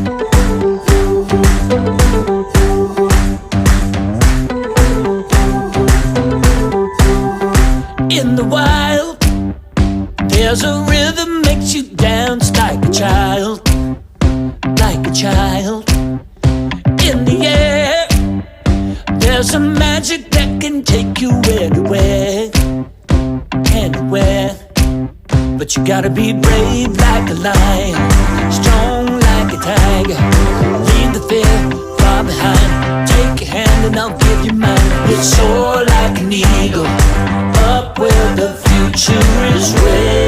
In the wild, there's a rhythm makes you dance like a child, like a child. In the air, there's a magic that can take you anywhere, anywhere. But you gotta be brave like a lion, strong like a tiger. Leave the fear far behind. Take your hand and I'll give you mine. We'll soar like an eagle, up where the future is red.